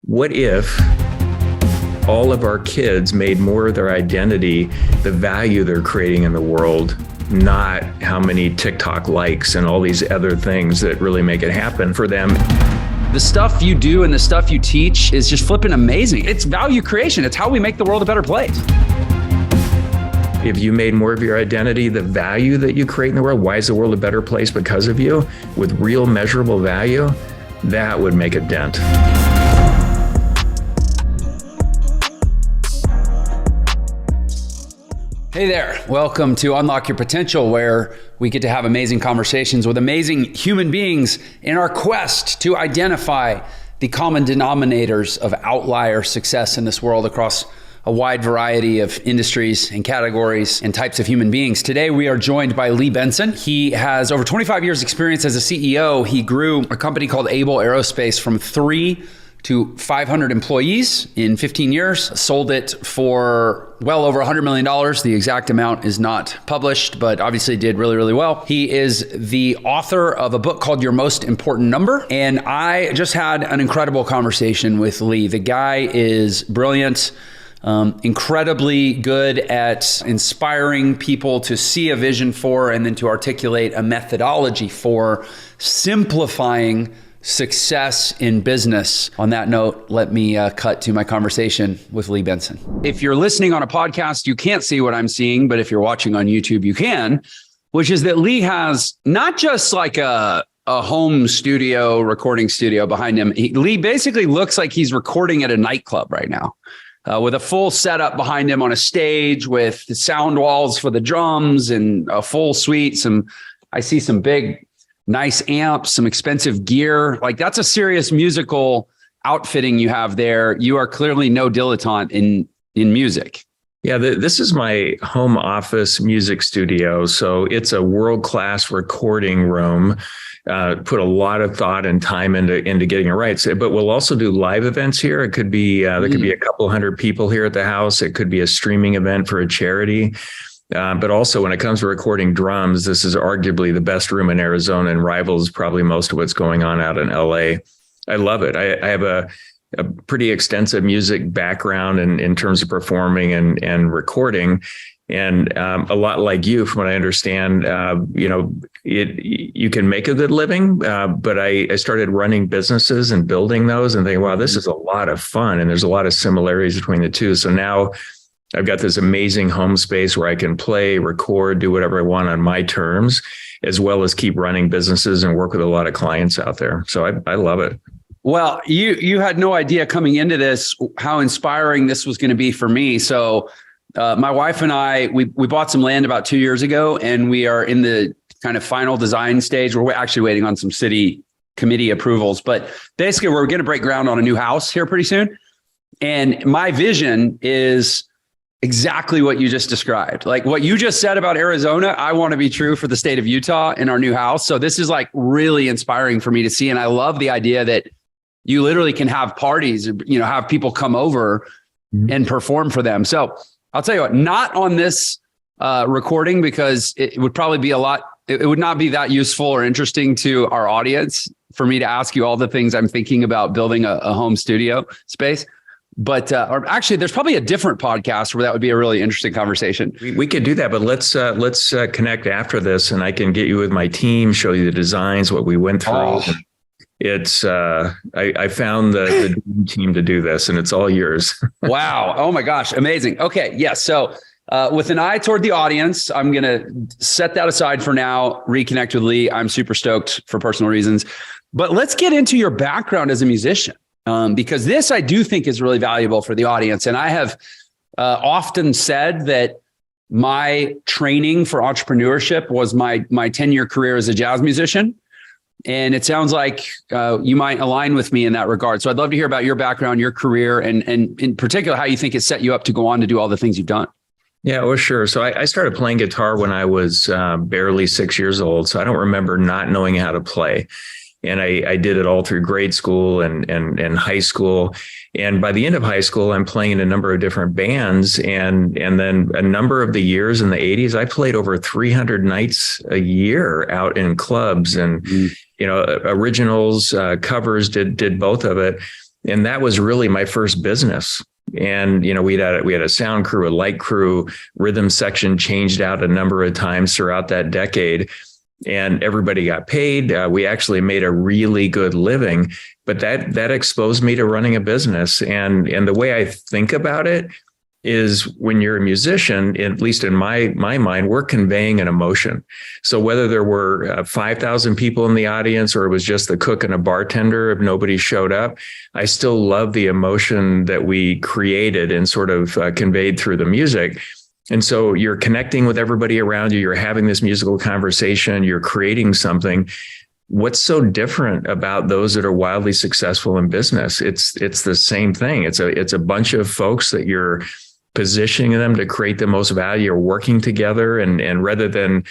What if all of our kids made more of their identity the value they're creating in the world, not how many TikTok likes and all these other things that really make it happen for them? The stuff you do and the stuff you teach is just flipping amazing. It's value creation. It's how we make the world a better place. If you made more of your identity the value that you create in the world, why is the world a better place because of you, with real measurable value, that would make a dent. Hey there, welcome to Unlock Your Potential, where we get to have amazing conversations with amazing human beings in our quest to identify the common denominators of outlier success in this world across a wide variety of industries and categories and types of human beings. Today, we are joined by Lee Benson. He has over 25 years experience as a CEO. He grew a company called Able Aerospace from 3 to 500 employees in 15 years, sold it for well over $100 million. The exact amount is not published, but obviously did really, really well. He is the author of a book called Your Most Important Number. And I just had an incredible conversation with Lee. The guy is brilliant, incredibly good at inspiring people to see a vision for and then to articulate a methodology for simplifying success in business. On that note, let me cut to my conversation with Lee Benson. If you're listening on a podcast, you can't see what I'm seeing, but if you're watching on YouTube, you can, which is that Lee has not just like a home studio, recording studio behind him. Lee basically looks like he's recording at a nightclub right now, with a full setup behind him on a stage with the sound walls for the drums and a full suite. I see some big, nice amps, some expensive gear. Like, that's a serious musical outfitting you have there. You are clearly no dilettante in music. Yeah, this is my home office music studio. So it's a world-class recording room. Put a lot of thought and time into getting it right. So, but we'll also do live events here. It could be, there could be a couple hundred people here at the house. It could be a streaming event for a charity. But also when it comes to recording drums, this is arguably the best room in Arizona and rivals probably most of what's going on out in LA. I love it. I have a pretty extensive music background in terms of performing and recording. And a lot like you, from what I understand, you can make a good living. But I started running businesses and building those and thinking, wow, this is a lot of fun. And there's a lot of similarities between the two. So now I've got this amazing home space where I can play, record, do whatever I want on my terms, as well as keep running businesses and work with a lot of clients out there. So I love it. Well, you had no idea coming into this how inspiring this was going to be for me. So my wife and I, we bought some land about 2 years ago, and we are in the kind of final design stage. We're actually waiting on some city committee approvals, but basically we're going to break ground on a new house here pretty soon. And my vision is exactly what you just described. Like what you just said about Arizona, I want to be true for the state of Utah in our new house. So this is like really inspiring for me to see. And I love the idea that you literally can have parties, have people come over and perform for them. So I'll tell you what, not on this recording, because it would probably be it would not be that useful or interesting to our audience for me to ask you all the things I'm thinking about building a home studio space. But or actually, there's probably a different podcast where that would be a really interesting conversation. We could do that, but let's connect after this, and I can get you with my team, show you the designs, what we went through. Oh. It's I found the dream team to do this, and it's all yours. Wow! Oh my gosh! Amazing. Okay, yes. Yeah, so with an eye toward the audience, I'm gonna set that aside for now. Reconnect with Lee. I'm super stoked for personal reasons, but let's get into your background as a musician. Because this, I do think, is really valuable for the audience. And I have often said that my training for entrepreneurship was my 10-year career as a jazz musician. And it sounds like you might align with me in that regard. So I'd love to hear about your background, your career, and in particular, how you think it set you up to go on to do all the things you've done. Yeah, well, sure. So I started playing guitar when I was barely 6 years old. So I don't remember not knowing how to play. And I did it all through grade school and high school. And by the end of high school, I'm playing in a number of different bands. And then a number of the years in the 80s, I played over 300 nights a year out in clubs and, originals, covers, did both of it. And that was really my first business. And, we had a sound crew, a light crew, rhythm section changed out a number of times throughout that decade. And everybody got paid. We actually made a really good living, but that exposed me to running a business. And the way I think about it is, when you're a musician, at least in my mind, we're conveying an emotion. So whether there were 5,000 people in the audience, or it was just the cook and a bartender, if nobody showed up, I still love the emotion that we created and sort of conveyed through the music. And so you're connecting with everybody around you. You're having this musical conversation. You're creating something. What's so different about those that are wildly successful in business? It's the same thing. It's a bunch of folks that you're positioning them to create the most value, or working together. And rather than,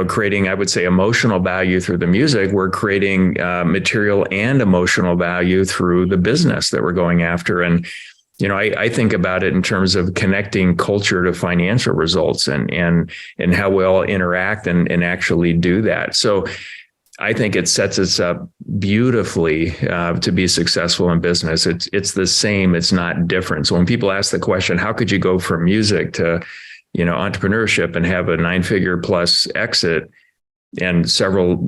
creating, I would say, emotional value through the music, we're creating material and emotional value through the business that we're going after. And I think about it in terms of connecting culture to financial results, and how we all interact and actually do that. So I think it sets us up beautifully to be successful in business. It's the same. It's not different. So when people ask the question, how could you go from music to, entrepreneurship and have a 9-figure plus exit and several,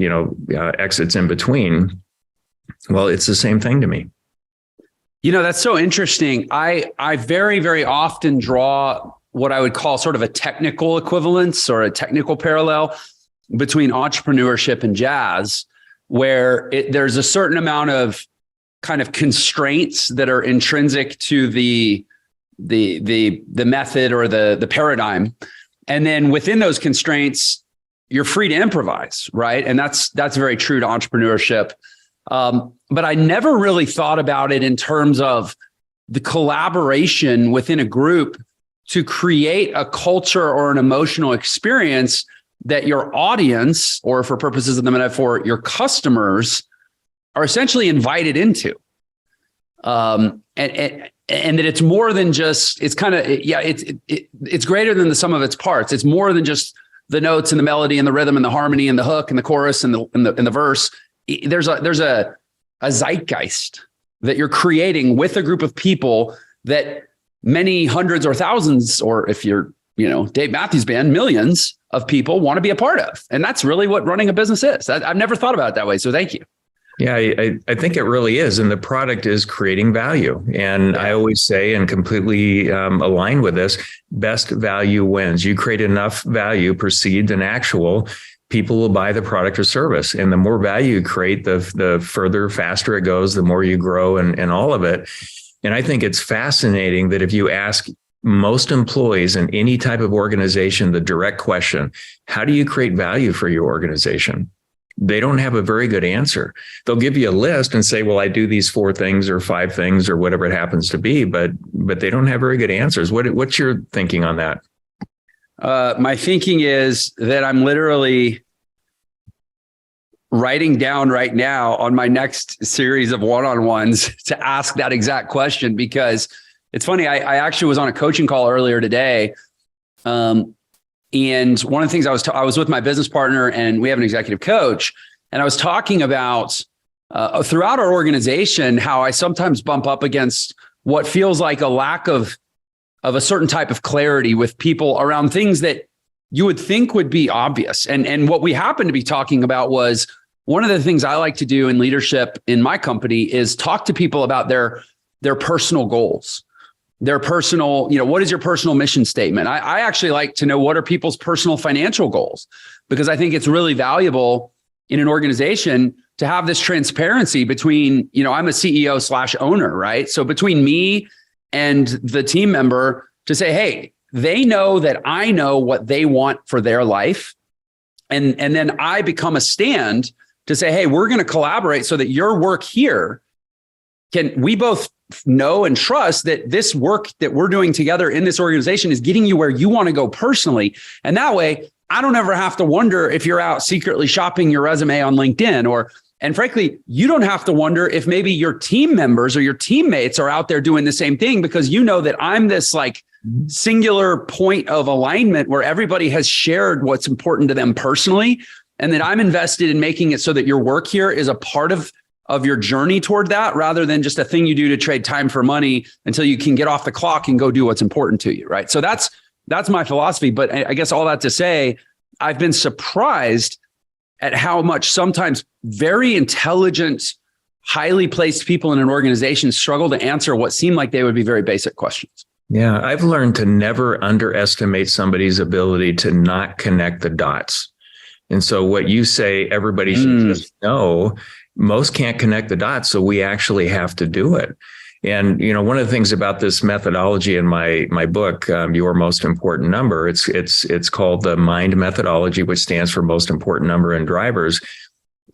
exits in between? Well, it's the same thing to me. That's so interesting. I very, very often draw what I would call sort of a technical equivalence, or a technical parallel between entrepreneurship and jazz, where there's a certain amount of kind of constraints that are intrinsic to the method or the paradigm. And then within those constraints, you're free to improvise, right? And that's very true to entrepreneurship. But I never really thought about it in terms of the collaboration within a group to create a culture or an emotional experience that your audience, or for purposes of the metaphor, your customers, are essentially invited into. And that it's more than just, it's kind of, it's greater than the sum of its parts. It's more than just the notes and the melody and the rhythm and the harmony and the hook and the chorus and the verse. There's a zeitgeist that you're creating with a group of people that many hundreds or thousands, or if you're, Dave Matthews Band, millions of people want to be a part of. And that's really what running a business is. I've never thought about it that way. So thank you. Yeah, I think it really is. And the product is creating value. And I always say, and completely align with this, best value wins. You create enough value, perceived and actual, people will buy the product or service. And the more value you create, the further, faster it goes, the more you grow, and all of it. And I think it's fascinating that if you ask most employees in any type of organization the direct question, how do you create value for your organization? They don't have a very good answer. They'll give you a list and say, well, I do these 4 things or 5 things or whatever it happens to be, but they don't have very good answers. What's your thinking on that? My thinking is that I'm literally writing down right now on my next series of one-on-ones to ask that exact question, because it's funny. I actually was on a coaching call earlier today. And one of the things I was with my business partner, and we have an executive coach, and I was talking about throughout our organization, how I sometimes bump up against what feels like a lack of a certain type of clarity with people around things that you would think would be obvious. And what we happened to be talking about was, one of the things I like to do in leadership in my company is talk to people about their personal goals. Their personal, what is your personal mission statement? I actually like to know, what are people's personal financial goals? Because I think it's really valuable in an organization to have this transparency between, I'm a CEO / owner, right? So between me and the team member, to say, hey, they know that I know what they want for their life. And then I become a stand to say, hey, we're going to collaborate so that your work here we both know and trust that this work that we're doing together in this organization is getting you where you want to go personally. And that way, I don't ever have to wonder if you're out secretly shopping your resume on LinkedIn, and frankly, you don't have to wonder if maybe your team members or your teammates are out there doing the same thing, because you know that I'm this like singular point of alignment where everybody has shared what's important to them personally, and that I'm invested in making it so that your work here is a part of of your journey toward that, rather than just a thing you do to trade time for money until you can get off the clock and go do what's important to you, right? So that's my philosophy. But I guess all that to say, I've been surprised at how much sometimes very intelligent, highly placed people in an organization struggle to answer what seem like they would be very basic questions. Yeah, I've learned to never underestimate somebody's ability to not connect the dots. And so what you say, everybody should just know, most can't connect the dots. So we actually have to do it. And, one of the things about this methodology in my book, Your Most Important Number, it's called the MIND methodology, which stands for Most Important Number in Drivers.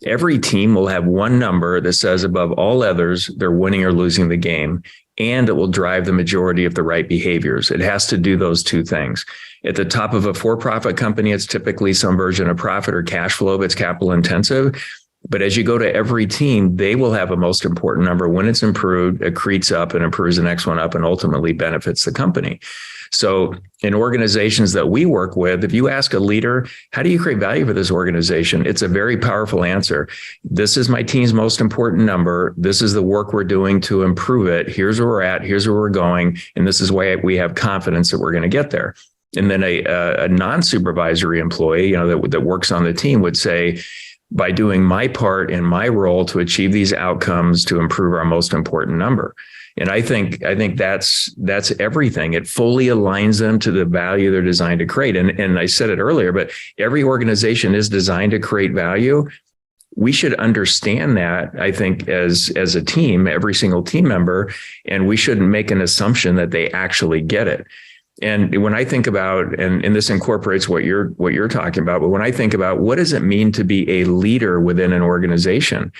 Every team will have one number that says above all others, they're winning or losing the game, and it will drive the majority of the right behaviors. It has to do those two things. At the top of a for-profit company, it's typically some version of profit or cash flow that's capital intensive. But as you go to every team, they will have a most important number. When it's improved, it accretes up and improves the next one up and ultimately benefits the company. So in organizations that we work with, if you ask a leader, how do you create value for this organization? It's a very powerful answer. This is my team's most important number. This is the work we're doing to improve it. Here's where we're at. Here's where we're going. And this is why we have confidence that we're going to get there. And then a non-supervisory employee, that works on the team would say, by doing my part in my role to achieve these outcomes to improve our most important number. And I think that's everything. It fully aligns them to the value they're designed to create. And I said it earlier, but every organization is designed to create value. We should understand that, I think, as a team, every single team member, and we shouldn't make an assumption that they actually get it. And when I think about, and this incorporates what you're talking about, but when I think about what does it mean to be a leader within an organization,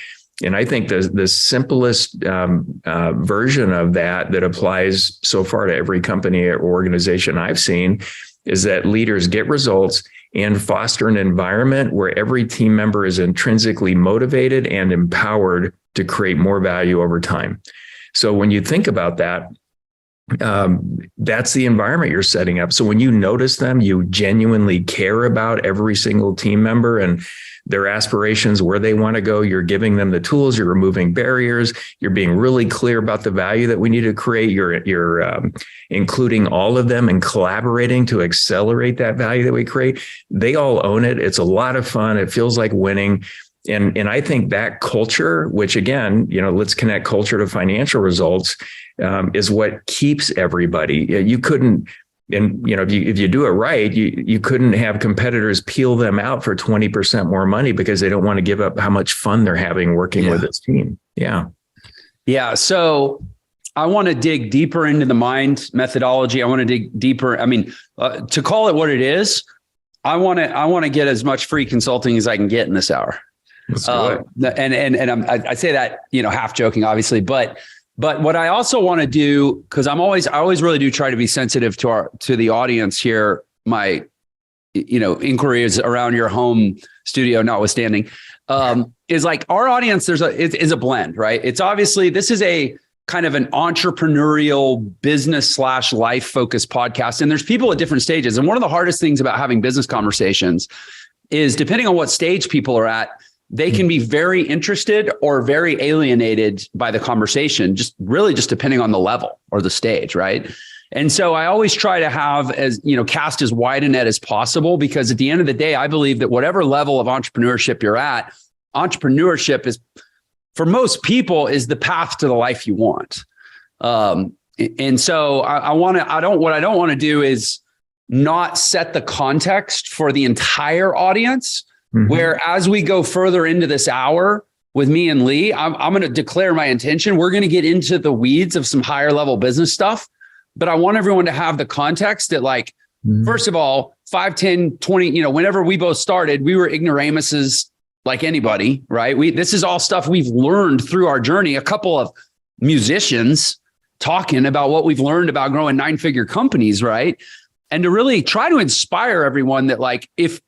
and I think the simplest version of that applies so far to every company or organization I've seen is that leaders get results and foster an environment where every team member is intrinsically motivated and empowered to create more value over time. So when you think about that, that's the environment you're setting up. So when you notice them, you genuinely care about every single team member and their aspirations, where they want to go. You're giving them the tools, you're removing barriers, you're being really clear about the value that we need to create. You're including all of them and collaborating to accelerate that value that we create. They all own it. It's a lot of fun. It feels like winning. And I think that culture, which again, let's connect culture to financial results, is what keeps everybody. You couldn't, and if you do it right, you couldn't have competitors peel them out for 20% more money because they don't want to give up how much fun they're having working with this team. Yeah. So I want to dig deeper into the MIND methodology. I want to dig deeper. I mean, to call it what it is, I want to get as much free consulting as I can get in this hour. Let's do it. And I say that, half joking, obviously, but what I also want to do, because I always really do try to be sensitive to the audience here. My, inquiry is around your home studio, notwithstanding, is like our audience. Is a blend, right? It's obviously, this is a kind of an entrepreneurial business / life focused podcast. And there's people at different stages. And one of the hardest things about having business conversations is, depending on what stage people are at, they can be very interested or very alienated by the conversation, just depending on the level or the stage, right? And so I always try to have cast as wide a net as possible, because at the end of the day, I believe that whatever level of entrepreneurship you're at, entrepreneurship is, for most people, is the path to the life you want. And so what I don't want to do is not set the context for the entire audience. Mm-hmm. Where as we go further into this hour with me and Lee, I'm going to declare my intention. We're going to get into the weeds of some higher level business stuff, but I want everyone to have the context that, like, first of all, 5, 10, 20, whenever we both started, we were ignoramuses like anybody, right? This is all stuff we've learned through our journey. A couple of musicians talking about what we've learned about growing 9-figure companies, right? And to really try to inspire everyone that, like, if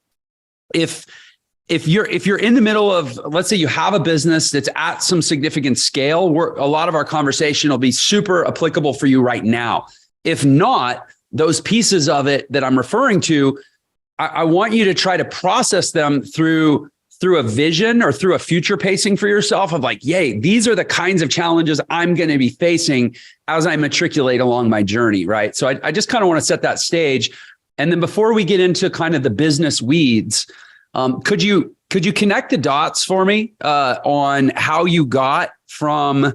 you're in the middle of, let's say you have a business that's at some significant scale, a lot of our conversation will be super applicable for you right now. If not, those pieces of it that I'm referring to, I want you to try to process them through through a vision or through a future pacing for yourself of like, yay, these are the kinds of challenges I'm going to be facing as I matriculate along my journey, right? So I just kind of want to set that stage. And then before we get into kind of the business weeds, could you connect the dots for me on how you got from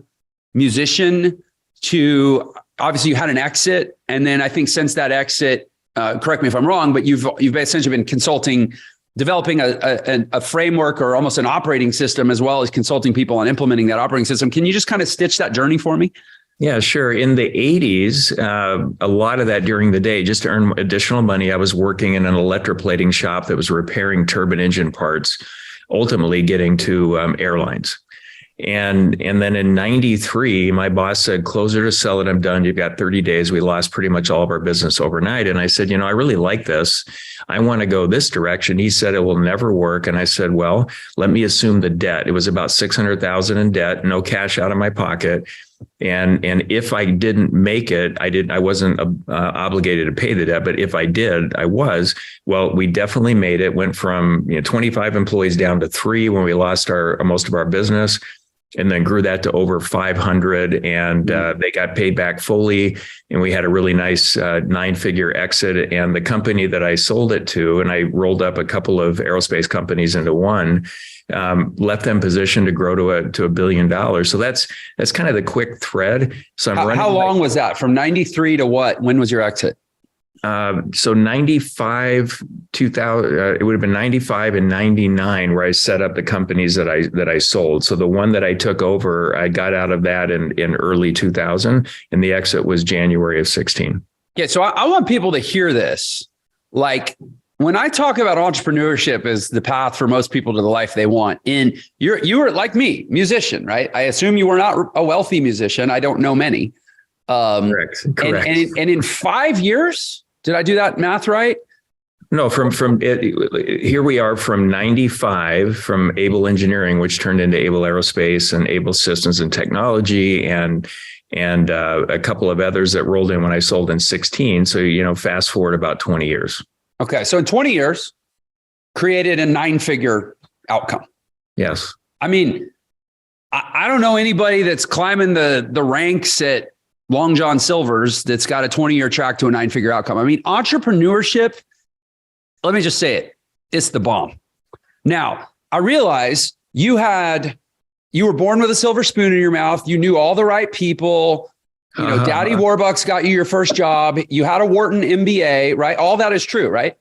musician to, obviously you had an exit, and then I think since that exit, correct me if I'm wrong, but you've essentially been consulting, developing a framework or almost an operating system, as well as consulting people on implementing that operating system. Can you just kind of stitch that journey for me? Yeah, sure. In the 80s, a lot of that during the day, just to earn additional money, I was working in an electroplating shop that was repairing turbine engine parts, ultimately getting to airlines. And then in 93, my boss said, close it or sell it. I'm done. You've got 30 days. We lost pretty much all of our business overnight. And I said, I really like this. I want to go this direction. He said, it will never work. And I said, well, let me assume the debt. It was about $600,000 in debt, no cash out of my pocket. And if I didn't make it, I wasn't obligated to pay the debt, but if I did, I was. Well, we definitely made it. Went from 25 employees down to 3 when we lost most of our business, and then grew that to over 500. And they got paid back fully, and we had a really nice 9-figure exit. And the company that I sold it to, and I rolled up a couple of aerospace companies into one. Left them positioned to grow to $1 billion. So that's kind of the quick thread. So how long was that from 93 to what? When was your exit? So 95, 2000, it would have been 95 and 99 where I set up the companies that I sold. So the one that I took over, I got out of that in early 2000, and the exit was January of 16. Yeah. So I want people to hear this. Like, when I talk about entrepreneurship as the path for most people to the life they want, and you were like me, musician, right? I assume you were not a wealthy musician. I don't know many. Correct. And in 5 years, did I do that math right? No, from here we are from 95 from Able Engineering, which turned into Able Aerospace and Able Systems and Technology, and a couple of others that rolled in when I sold in 16. So, fast forward about 20 years. Okay. So in 20 years, created a 9-figure outcome. Yes. I mean, I don't know anybody that's climbing the ranks at Long John Silver's that's got a 20-year track to a 9-figure outcome. I mean, entrepreneurship, let me just say it, it's the bomb. Now, I realize you were born with a silver spoon in your mouth. You knew all the right people. Daddy Warbucks got you your first job. You had a Wharton MBA, right? All that is true, right?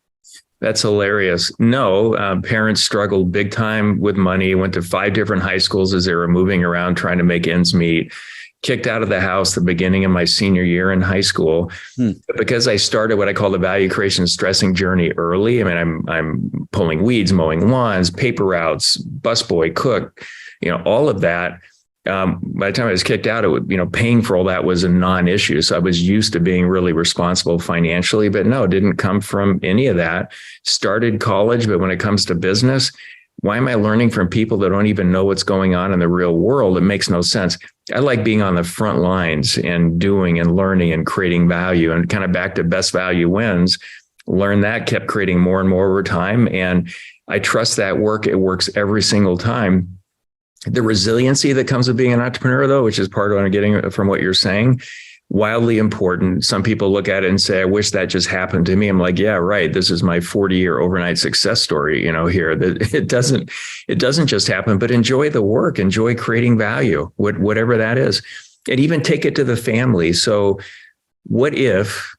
That's hilarious. No, parents struggled big time with money, went to 5 different high schools as they were moving around trying to make ends meet. Kicked out of the house the beginning of my senior year in high school. But because I started what I call the value creation stressing journey early. I mean, I'm pulling weeds, mowing lawns, paper routes, busboy, cook, all of that. By the time I was kicked out, it would, paying for all that was a non-issue. So I was used to being really responsible financially, but no, it didn't come from any of that. Started college, but when it comes to business, why am I learning from people that don't even know what's going on in the real world? It makes no sense. I like being on the front lines and doing and learning and creating value, and kind of back to best value wins. Learned that, kept creating more and more over time. And I trust that work. It works every single time. The resiliency that comes with being an entrepreneur, though, which is part of what I'm getting from what you're saying, wildly important. Some people look at it and say, I wish that just happened to me. I'm like, yeah, right. This is my 40-year overnight success story, here. That it doesn't just happen, but enjoy the work, enjoy creating value, whatever that is, and even take it to the family. So what if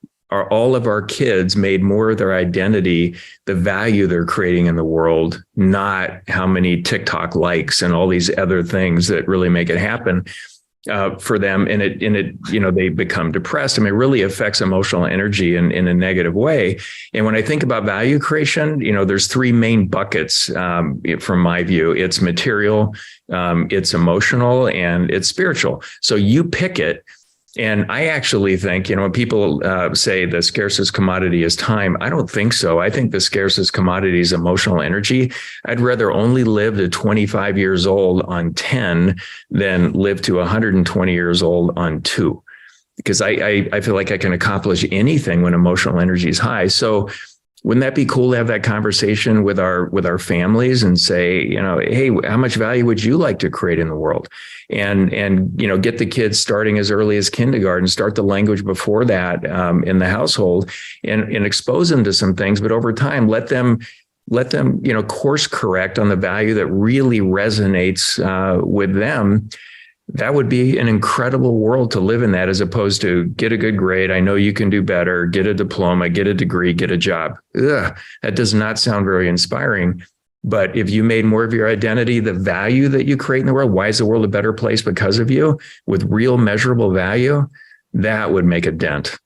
all of our kids made more of their identity the value they're creating in the world, not how many TikTok likes and all these other things that really make it happen for them. And they become depressed. I mean, it really affects emotional energy in a negative way. And when I think about value creation, there's 3 main buckets from my view. It's material, it's emotional, and it's spiritual. So you pick it. And I actually think, when people say the scarcest commodity is time, I don't think so. I think the scarcest commodity is emotional energy. I'd rather only live to 25 years old on 10 than live to 120 years old on 2, because I feel like I can accomplish anything when emotional energy is high. So Wouldn't that be cool to have that conversation with our families and say, hey, how much value would you like to create in the world? And get the kids starting as early as kindergarten, start the language before that in the household, and expose them to some things. But over time, let them course correct on the value that really resonates with them. That would be an incredible world to live in, that, as opposed to get a good grade. I know you can do better, get a diploma, get a degree, get a job. Ugh, that does not sound very inspiring. But if you made more of your identity the value that you create in the world, why is the world a better place because of you, with real measurable value, that would make a dent.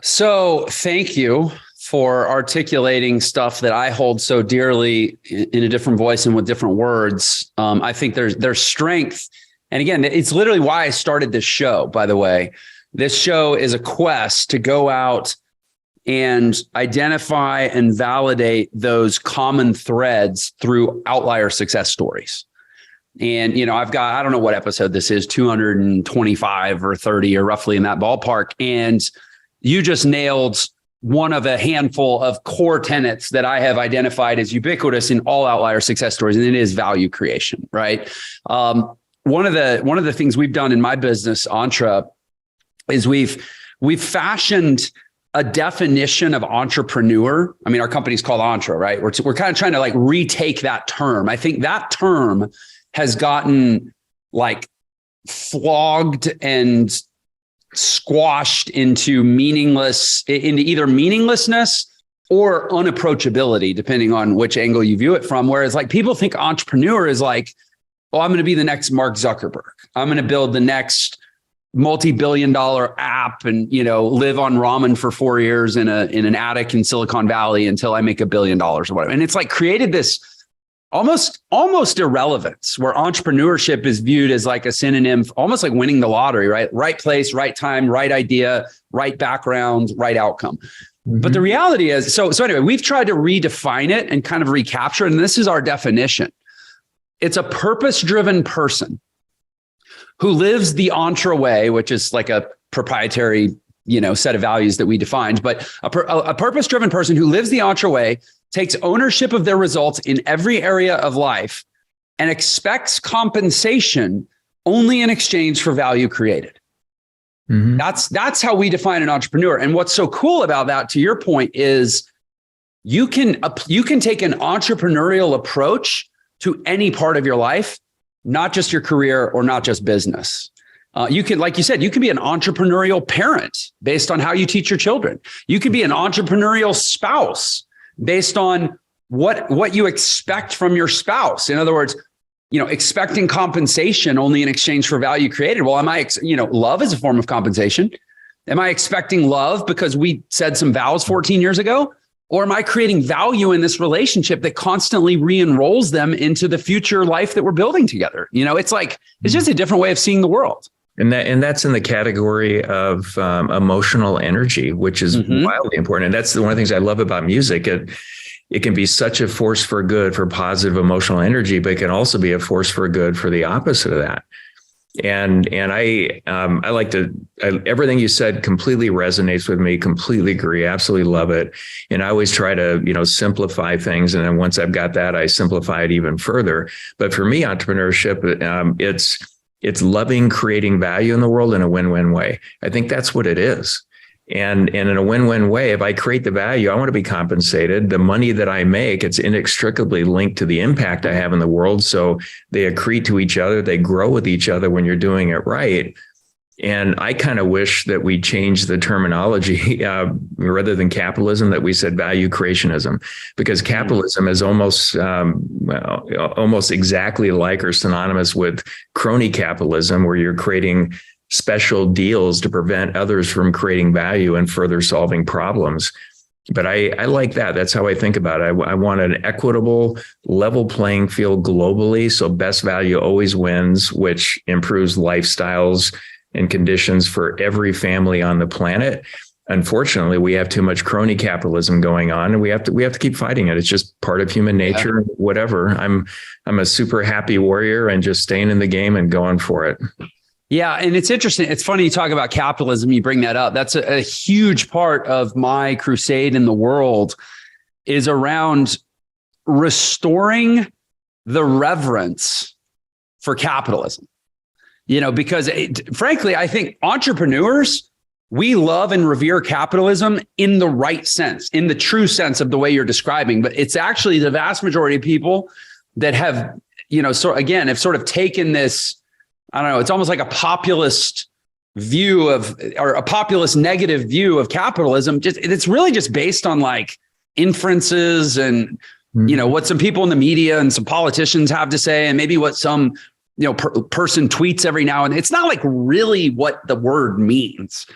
So thank you for articulating stuff that I hold so dearly in a different voice and with different words. I think there's strength. And again, it's literally why I started this show, by the way. This show is a quest to go out and identify and validate those common threads through outlier success stories. And, I've got, I don't know what episode this is, 225 or 30 or roughly in that ballpark. And you just nailed one of a handful of core tenets that I have identified as ubiquitous in all outlier success stories, and it is value creation, right? One of the things we've done in my business, Entre, is we've fashioned a definition of entrepreneur. I mean, our company's called Entre, right? We're kind of trying to retake that term. I think that term has gotten flogged and squashed into either meaninglessness or unapproachability, depending on which angle you view it from. Whereas people think entrepreneur is I'm going to be the next Mark Zuckerberg. I'm going to build the next multi-billion-dollar app and, live on ramen for 4 years in an attic in Silicon Valley until I make $1 billion or whatever. And it's created this almost irrelevance, where entrepreneurship is viewed as a synonym, almost like winning the lottery, right? Right place, right time, right idea, right background, right outcome. Mm-hmm. But the reality is, so anyway, we've tried to redefine it and kind of recapture it. And this is our definition. It's a purpose-driven person who lives the Entre way, which is a proprietary, set of values that we defined, but a purpose-driven person who lives the Entre way, takes ownership of their results in every area of life, and expects compensation only in exchange for value created. Mm-hmm. That's how we define an entrepreneur. And what's so cool about that, to your point, is you can take an entrepreneurial approach to any part of your life, not just your career or not just business. You can, like you said, you can be an entrepreneurial parent based on how you teach your children. You could be an entrepreneurial spouse based on what you expect from your spouse. In other words, expecting compensation only in exchange for value created. Well, love is a form of compensation. Am I expecting love because we said some vows 14 years ago? Or am I creating value in this relationship that constantly re-enrolls them into the future life that we're building together? It's just a different way of seeing the world. And that's in the category of emotional energy, which is wildly important. And that's one of the things I love about music. It can be such a force for good, for positive emotional energy, but it can also be a force for good for the opposite of that. And I everything you said completely resonates with me. Completely agree. Absolutely love it. And I always try to simplify things. And then once I've got that, I simplify it even further. But for me, entrepreneurship, it's loving creating value in the world in a win-win way. I think that's what it is. And in a win-win way, if I create the value, I want to be compensated. The money that I make, it's inextricably linked to the impact I have in the world. So they accrete to each other. They grow with each other when you're doing it right. And I kind of wish that we changed the terminology rather than capitalism, that we said value creationism, because capitalism is almost exactly like or synonymous with crony capitalism, where you're creating special deals to prevent others from creating value and further solving problems. But I like that. That's how I think about it. I want an equitable, level playing field globally. So best value always wins, which improves lifestyles and conditions for every family on the planet. Unfortunately, we have too much crony capitalism going on, and we have to keep fighting it. It's just part of human nature. Yeah. Whatever. I'm a super happy warrior and just staying in the game and going for it. Yeah. And it's interesting. It's funny you talk about capitalism. You bring that up. That's a huge part of my crusade in the world is around restoring the reverence for capitalism. Because frankly, I think entrepreneurs, we love and revere capitalism in the right sense, in the true sense of the way you're describing. But it's actually the vast majority of people that have, have sort of taken this, I don't know, it's almost like a populist view or a populist negative view of capitalism. It's really just based on like inferences and, what some people in the media and some politicians have to say, and maybe what some, person tweets every now and then. It's not like really what the word means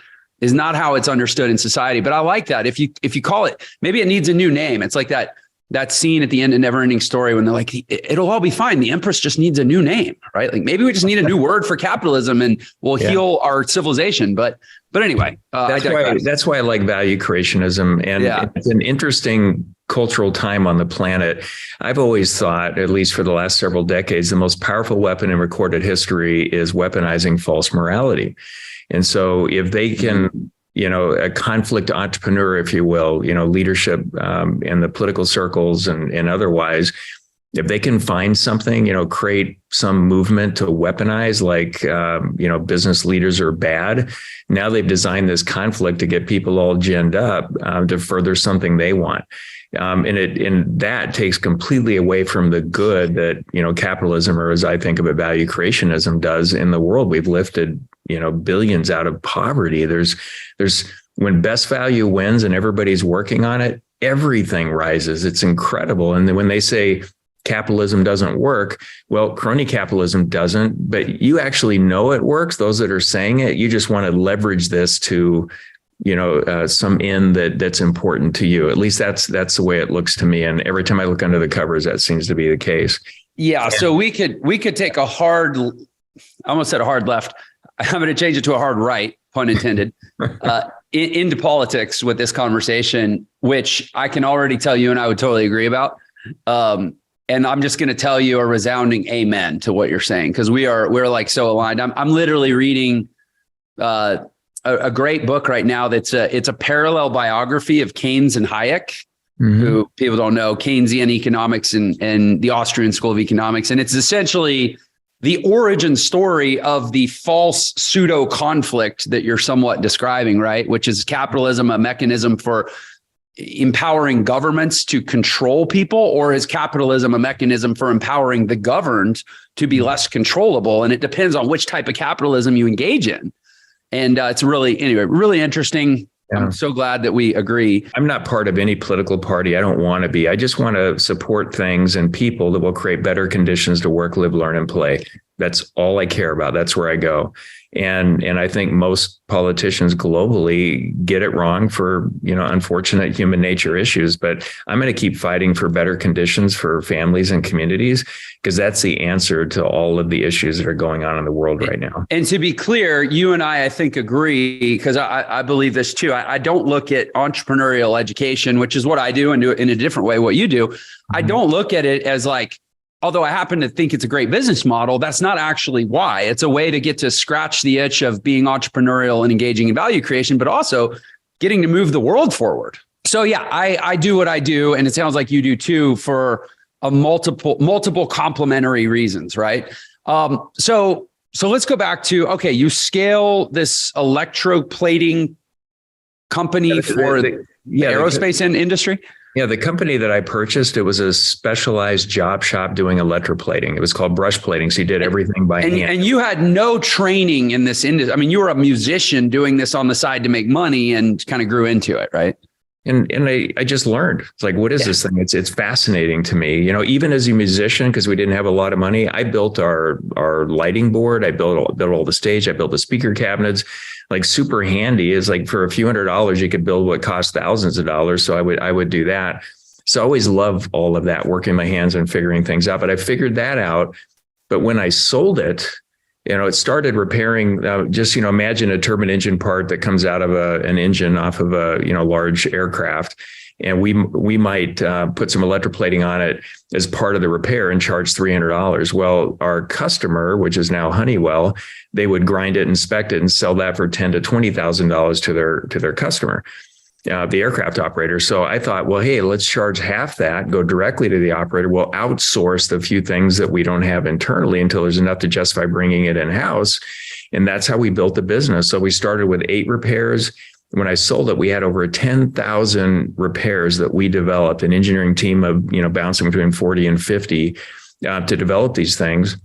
is not how it's understood in society. But I like that. If you call it, maybe it needs a new name. It's like that scene at the end of Never Ending Story when they're like, it'll all be fine. The Empress just needs a new name, right? Like maybe we just need a new word for capitalism and we'll heal our civilization. But anyway, that's why I like value creationism. And it's an interesting cultural time on the planet. I've always thought, at least for the last several decades, the most powerful weapon in recorded history is weaponizing false morality. And so if they can, a conflict entrepreneur, if you will, leadership in the political circles and otherwise, if they can find something, create some movement to weaponize, like, business leaders are bad. Now they've designed this conflict to get people all ginned up to further something they want. And that takes completely away from the good that, capitalism, or as I think of it, value creationism does in the world. We've lifted, billions out of poverty. There's when best value wins and everybody's working on it, everything rises. It's incredible. And then when they say capitalism doesn't work, well, crony capitalism doesn't, but you actually know it works. Those that are saying it, you just want to leverage this to some end that's important to you. At least that's the way it looks to me. And every time I look under the covers, that seems to be the case. Yeah. So we could take I almost said a hard left. I'm going to change it to a hard right, pun intended, into politics with this conversation, which I can already tell you and I would totally agree about. And I'm just going to tell you a resounding amen to what you're saying, because we're like so aligned. I'm literally reading a great book right now it's a parallel biography of Keynes and Hayek, who people don't know, Keynesian economics and the Austrian School of Economics. And it's essentially the origin story of the false pseudo conflict that you're somewhat describing, right? Which is capitalism, a mechanism for empowering governments to control people, or is capitalism a mechanism for empowering the governed to be less controllable? And it depends on which type of capitalism you engage in. And it's really interesting. Yeah. I'm so glad that we agree. I'm not part of any political party. I don't want to be. I just want to support things and people that will create better conditions to work, live, learn, and play. That's all I care about. That's where I go. And I think most politicians globally get it wrong for, unfortunate human nature issues. But I'm going to keep fighting for better conditions for families and communities, because that's the answer to all of the issues that are going on in the world right now. And to be clear, you and I think, agree, because I believe this too. I don't look at entrepreneurial education, which is what I do, and do it in a different way, what you do. I don't look at it as like, although I happen to think it's a great business model, that's not actually why. It's a way to get to scratch the itch of being entrepreneurial and engaging in value creation, but also getting to move the world forward. So yeah, I do what I do, and it sounds like you do too, for a multiple complementary reasons, right? So let's go back to, okay, you scale this electroplating company for the aerospace industry. Yeah, the company that I purchased, it was a specialized job shop doing electroplating. It was called brush plating. So you did everything by hand. And you had no training in this industry. I mean, you were a musician doing this on the side to make money and kind of grew into it, right? And I just learned. It's like, what is this thing? It's fascinating to me. Even as a musician, because we didn't have a lot of money, I built our lighting board. I built all the stage. I built the speaker cabinets. Like, super handy. Is like, for a few $100s, you could build what cost thousands of dollars. So I would do that. So I always love all of that, working my hands and figuring things out. But I figured that out. But when I sold it, it started repairing. Just imagine a turbine engine part that comes out of an engine off of a large aircraft. and we might put some electroplating on it as part of the repair and charge $300. Well, our customer, which is now Honeywell, they would grind it, inspect it, and sell that for $10,000 to $20,000 to their customer, the aircraft operator. So I thought, well, hey, let's charge half that, go directly to the operator. We'll outsource the few things that we don't have internally until there's enough to justify bringing it in-house. And that's how we built the business. So we started with 8 repairs. When I sold it, we had over 10,000 repairs that we developed, an engineering team of, bouncing between 40 and 50 to develop these things.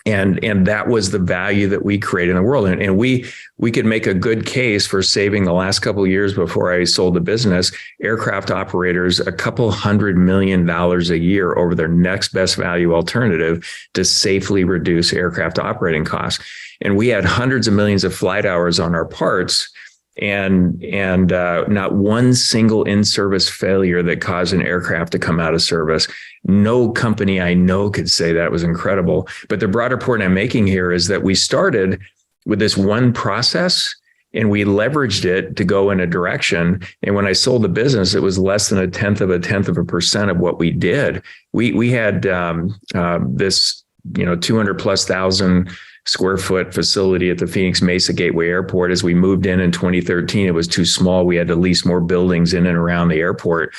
And that was the value that we create in the world. And we could make a good case for saving the last couple of years before I sold the business, aircraft operators, a couple $100 million a year over their next best value alternative to safely reduce aircraft operating costs. And we had hundreds of millions of flight hours on our parts, and not one single in-service failure that caused an aircraft to come out of service. No company I know could say that was incredible. But the broader point I'm making here is that we started with this one process and we leveraged it to go in a direction. And when I sold the business, it was less than 0.1% of what we did. We had this 200 plus thousand square foot facility at the Phoenix Mesa Gateway Airport. As we moved in 2013, it was too small. We had to lease more buildings in and around the airport.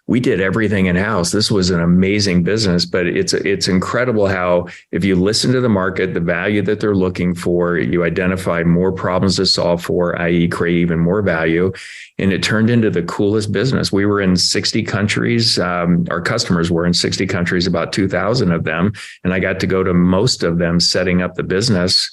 We did everything in-house. This was an amazing business, but it's incredible how, if you listen to the market, the value that they're looking for, you identify more problems to solve for, i.e. create even more value. And it turned into the coolest business. We were in 60 countries. Our customers were in 60 countries, about 2,000 of them. And I got to go to most of them setting up the business.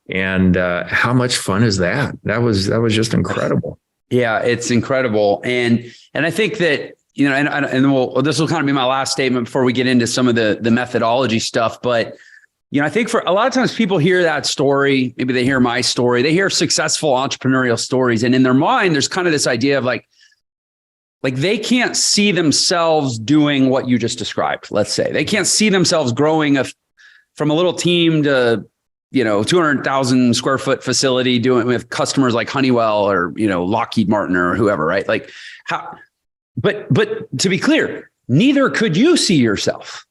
And how much fun is that? That was just incredible. Yeah, it's incredible. And I think that, this will kind of be my last statement before we get into some of the methodology stuff. But, I think for a lot of times people hear that story, maybe they hear my story, they hear successful entrepreneurial stories. And in their mind, there's kind of this idea of like they can't see themselves doing what you just described. Let's say they can't see themselves growing from a little team to, 200,000 square foot facility doing with customers like Honeywell or, Lockheed Martin or whoever, right? Like how. But to be clear, neither could you see yourself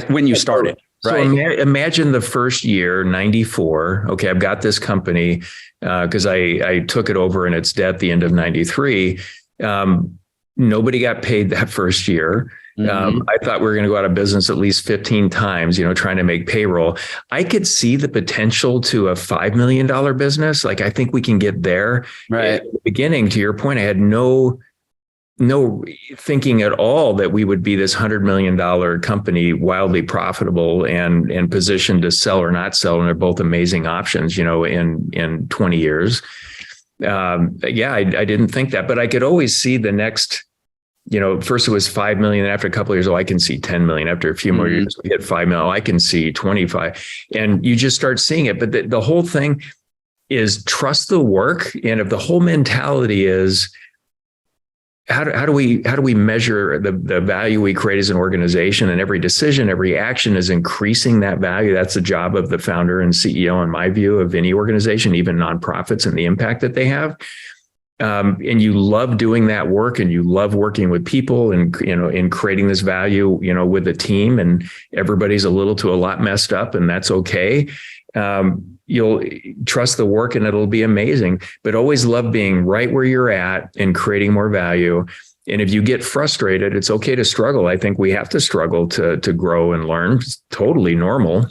when you started, right? So imagine the first year, 94. Okay, I've got this company because I took it over in its debt at the end of 93. Nobody got paid that first year. Mm-hmm. I thought we were going to go out of business at least 15 times, trying to make payroll. I could see the potential to a $5 million business. Like, I think we can get there. Right. At the beginning, to your point, I had no thinking at all that we would be this $100 million company, wildly profitable and positioned to sell or not sell. And they're both amazing options, in 20 years. I didn't think that, but I could always see the next, first it was 5 million. After a couple of years, I can see 10 million. After a few more years, we hit 5 million. I can see 25, and you just start seeing it. But the whole thing is trust the work. And if the whole mentality is, how do we measure the value we create as an organization, and every decision, every action is increasing that value? That's the job of the founder and CEO, in my view, of any organization, even nonprofits, and the impact that they have. And you love doing that work, and you love working with people, and in creating this value, with the team, and everybody's a little to a lot messed up, and that's okay. You'll trust the work and it'll be amazing, but always love being right where you're at and creating more value. And if you get frustrated, it's okay to struggle. I think we have to struggle to grow and learn. It's totally normal.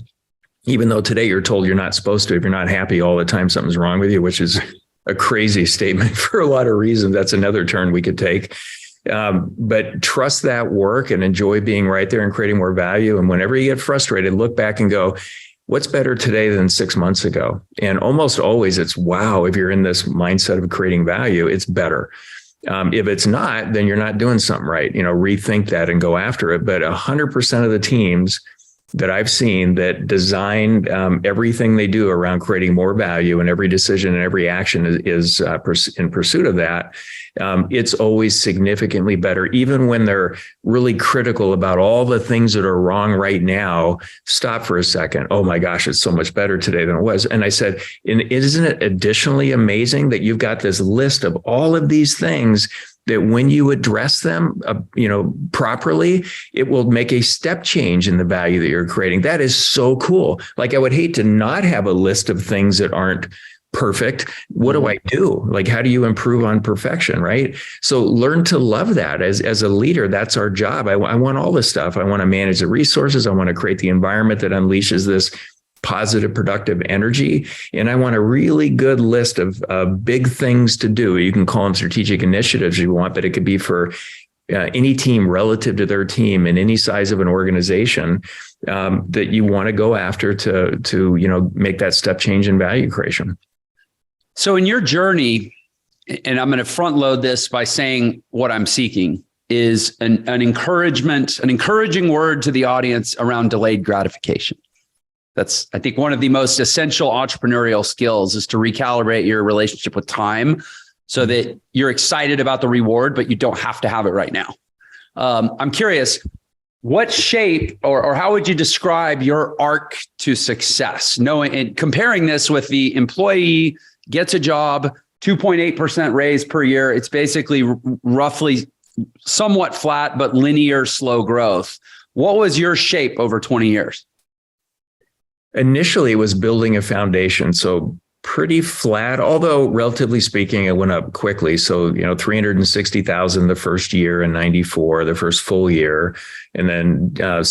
Even though today you're told you're not supposed to, if you're not happy all the time, something's wrong with you, which is a crazy statement for a lot of reasons. That's another turn we could take. But trust that work and enjoy being right there and creating more value. And whenever you get frustrated, look back and go, what's better today than 6 months ago? And almost always it's, wow, if you're in this mindset of creating value, it's better. If it's not, then you're not doing something right. Rethink that and go after it. But 100% of the teams that I've seen that design everything they do around creating more value, and every decision and every action is in pursuit of that, it's always significantly better. Even when they're really critical about all the things that are wrong right now, stop for a second. Oh my gosh, it's so much better today than it was. And I said, and isn't it additionally amazing that you've got this list of all of these things that when you address them, properly, it will make a step change in the value that you're creating. That is so cool. Like, I would hate to not have a list of things that aren't perfect. What do I do? Like, how do you improve on perfection, right? So learn to love that. As a leader, that's our job. I want all this stuff. I want to manage the resources. I want to create the environment that unleashes this positive, productive energy. And I want a really good list of big things to do. You can call them strategic initiatives if you want, but it could be for any team relative to their team in any size of an organization that you want to go after to make that step change in value creation. So in your journey, and I'm going to front load this by saying what I'm seeking is an encouraging word to the audience around delayed gratification. That's, I think, one of the most essential entrepreneurial skills is to recalibrate your relationship with time so that you're excited about the reward, but you don't have to have it right now. I'm curious, what shape or how would you describe your arc to success? Knowing and comparing this with the employee gets a job, 2.8% raise per year. It's basically roughly somewhat flat, but linear, slow growth. What was your shape over 20 years? Initially, it was building a foundation. So pretty flat, although relatively speaking, it went up quickly. So, 360,000 the first year in 94, the first full year, and then high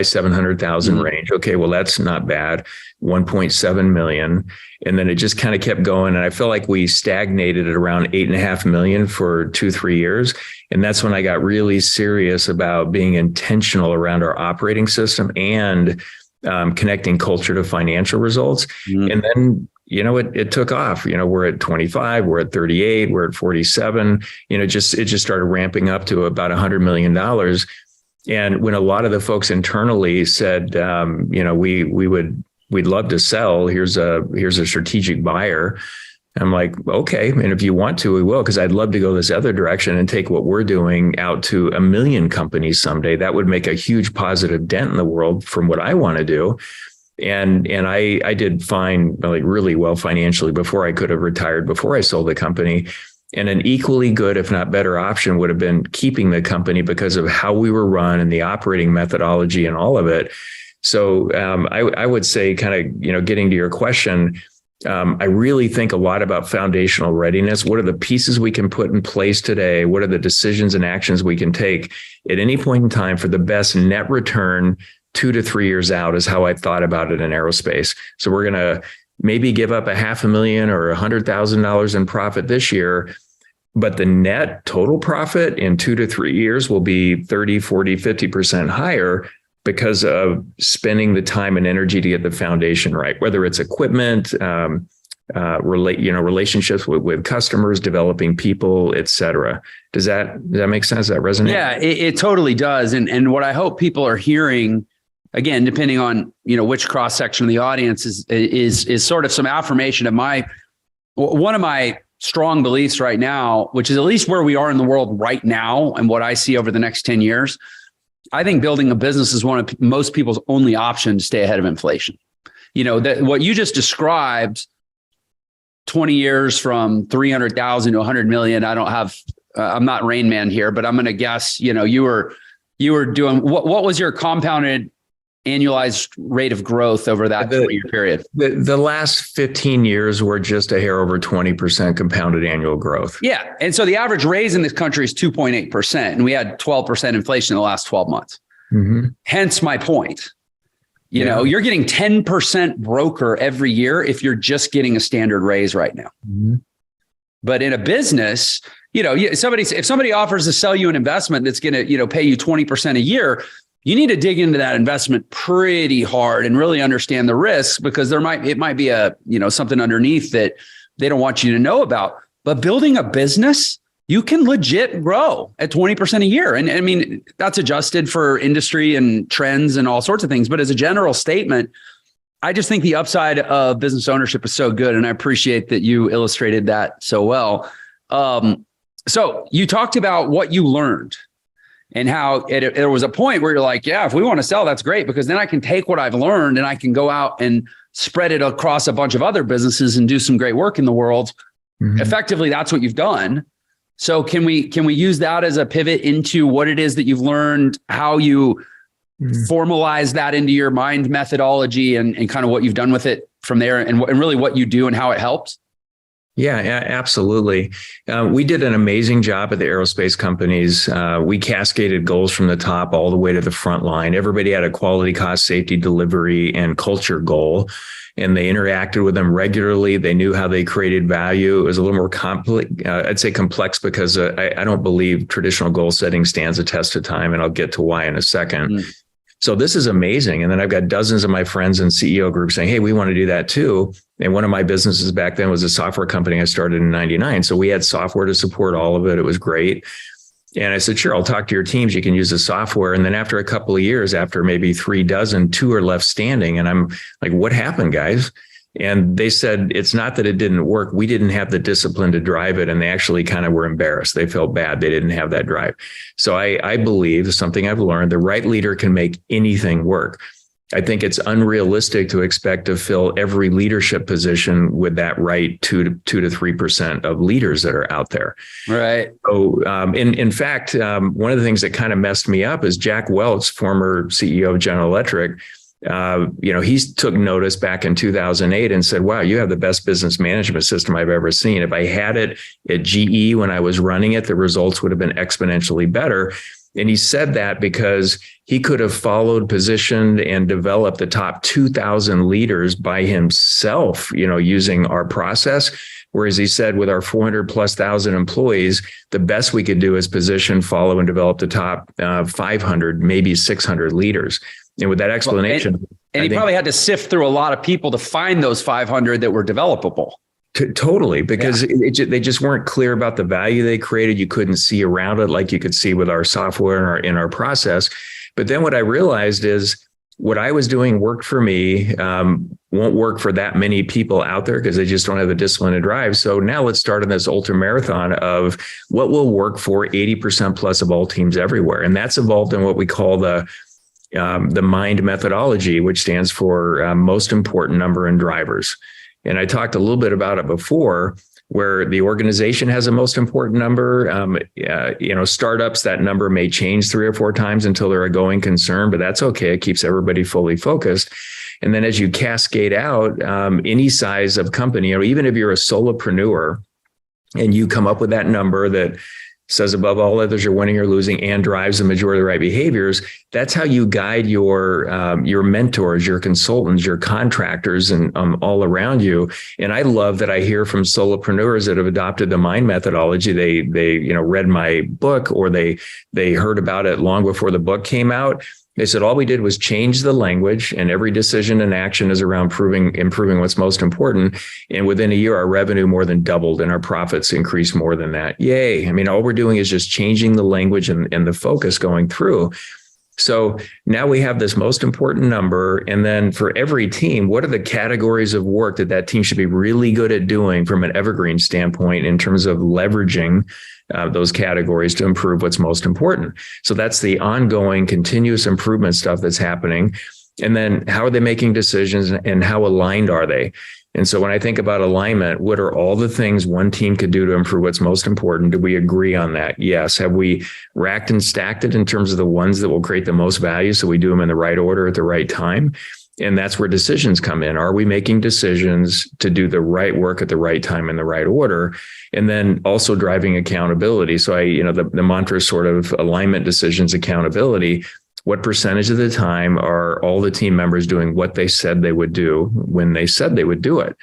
700,000 range. Okay, well, that's not bad. 1.7 million. And then it just kind of kept going. And I feel like we stagnated at around 8.5 million for 2-3 years. And that's when I got really serious about being intentional around our operating system and connecting culture to financial results. And then, it took off. We're at 25, we're at 38, we're at 47. It just started ramping up to about $100 million. And when a lot of the folks internally said, we'd love to sell, here's a strategic buyer. I'm like, okay. And if you want to, we will, because I'd love to go this other direction and take what we're doing out to 1 million companies someday. That would make a huge positive dent in the world from what I want to do. And I did fine, like really well financially before I could have retired, before I sold the company. And an equally good, if not better option would have been keeping the company because of how we were run and the operating methodology and all of it. So I would say, kind of, getting to your question, I really think a lot about foundational readiness. What are the pieces we can put in place today? What are the decisions and actions we can take at any point in time for the best net return 2 to 3 years out is how I thought about it in aerospace. So we're going to maybe give up $500,000 or $100,000 in profit this year, but the net total profit in 2 to 3 years will be 30, 40, 50% higher because of spending the time and energy to get the foundation right, whether it's equipment, relationships with customers, developing people, et cetera. Does that make sense? Does that resonate? Yeah, it totally does. And what I hope people are hearing, again, depending on, which cross section of the audience is sort of some affirmation of one of my strong beliefs right now, which is at least where we are in the world right now and what I see over the next 10 years. I think building a business is one of most people's only option to stay ahead of inflation. What you just described, 20 years from 300,000 to 100 million. I'm not Rain Man here, but I'm going to guess, you were doing, what was your compounded annualized rate of growth over that 3-year period? The last 15 years were just a hair over 20% compounded annual growth. Yeah. And so the average raise in this country is 2.8%. And we had 12% inflation in the last 12 months. Mm-hmm. Hence my point. You're getting 10% broker every year if you're just getting a standard raise right now. Mm-hmm. But in a business, if somebody offers to sell you an investment that's going to, pay you 20% a year, you need to dig into that investment pretty hard and really understand the risks, because it might be something underneath that they don't want you to know about. But building a business, you can legit grow at 20% a year. And I mean, that's adjusted for industry and trends and all sorts of things. But as a general statement, I just think the upside of business ownership is so good. And I appreciate that you illustrated that so well. So you talked about what you learned and how there was a point where you're like, yeah, if we want to sell, that's great, because then I can take what I've learned and I can go out and spread it across a bunch of other businesses and do some great work in the world. Mm-hmm. Effectively, that's what you've done. So can we use that as a pivot into what it is that you've learned, how you formalize that into your mind methodology and kind of what you've done with it from there and really what you do and how it helps? Yeah, absolutely. We did an amazing job at the aerospace companies. We cascaded goals from the top all the way to the front line. Everybody had a quality, cost, safety, delivery, and culture goal, and they interacted with them regularly. They knew how they created value. It was a little more complex. I'd say complex because I don't believe traditional goal setting stands the test of time, and I'll get to why in a second. So this is amazing. And then I've got dozens of my friends in CEO groups saying, hey, we want to do that too. And one of my businesses back then was a software company I started in 99. So we had software to support all of it. It was great. And I said, sure, I'll talk to your teams. You can use the software. And then after a couple of years, after maybe 3 dozen, 2 are left standing. And I'm like, what happened, guys? And they said, it's not that it didn't work. We didn't have the discipline to drive it. And they actually kind of were embarrassed. They felt bad. They didn't have that drive. So I believe something I've learned, the right leader can make anything work. I think it's unrealistic to expect to fill every leadership position with that right 2 to 3% of leaders that are out there. Right. So in fact, one of the things that kind of messed me up is Jack Welch, former CEO of General Electric. He took notice back in 2008 and said, wow, you have the best business management system I've ever seen. If I had it at GE when I was running it, the results would have been exponentially better. And he said that because he could have followed, positioned, and developed the top 2,000 leaders by himself, using our process. Whereas he said with our 400,000+ employees, the best we could do is position, follow, and develop the top 500, maybe 600 leaders. And with that explanation, and he probably had to sift through a lot of people to find those 500 that were developable. Totally, because they just weren't clear about the value they created. You couldn't see around it like you could see with our software and in our process. But then what I realized is what I was doing worked for me, won't work for that many people out there because they just don't have the discipline to drive. So now let's start on this ultra marathon of what will work for 80% plus of all teams everywhere. And that's evolved in what we call the MIND methodology, which stands for most important number in drivers. And I talked a little bit about it before, where the organization has a most important number. Startups, that number may change 3 or 4 times until they're a going concern, but that's okay. It keeps everybody fully focused. And then as you cascade out any size of company, even if you're a solopreneur and you come up with that number that says above all others you're winning or losing and drives the majority of the right behaviors, that's how you guide your mentors, your consultants, your contractors, and all around you. And I love that I hear from solopreneurs that have adopted the MIND methodology. They read my book, or they heard about it long before the book came out. They said, all we did was change the language, and every decision and action is around improving what's most important. And within a year, our revenue more than doubled and our profits increased more than that. Yay. I mean, all we're doing is just changing the language and the focus going through. So now we have this most important number. And then for every team, what are the categories of work that team should be really good at doing from an evergreen standpoint in terms of leveraging those categories to improve what's most important? So that's the ongoing continuous improvement stuff that's happening. And then how are they making decisions and how aligned are they? And so when I think about alignment, what are all the things one team could do to improve what's most important? Do we agree on that? Yes. Have we racked and stacked it in terms of the ones that will create the most value, so we do them in the right order at the right time? And that's where decisions come in. Are we making decisions to do the right work at the right time in the right order? And then also driving accountability. So the mantra is sort of alignment, decisions, accountability. What percentage of the time are all the team members doing what they said they would do when they said they would do it?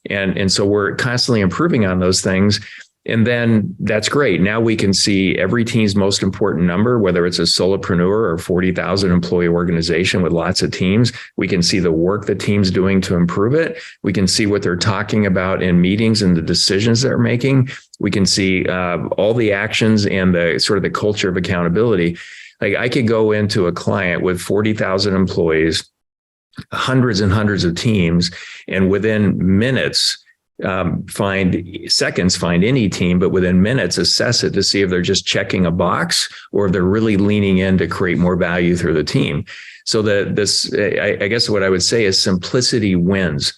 And so we're constantly improving on those things. And then that's great. Now we can see every team's most important number, whether it's a solopreneur or 40,000 employee organization with lots of teams. We can see the work the team's doing to improve it. We can see what they're talking about in meetings and the decisions they're making. We can see all the actions and the sort of the culture of accountability. Like I could go into a client with 40,000 employees, hundreds and hundreds of teams, and within minutes, find any team, but within minutes, assess it to see if they're just checking a box or if they're really leaning in to create more value through the team. So I guess what I would say is simplicity wins.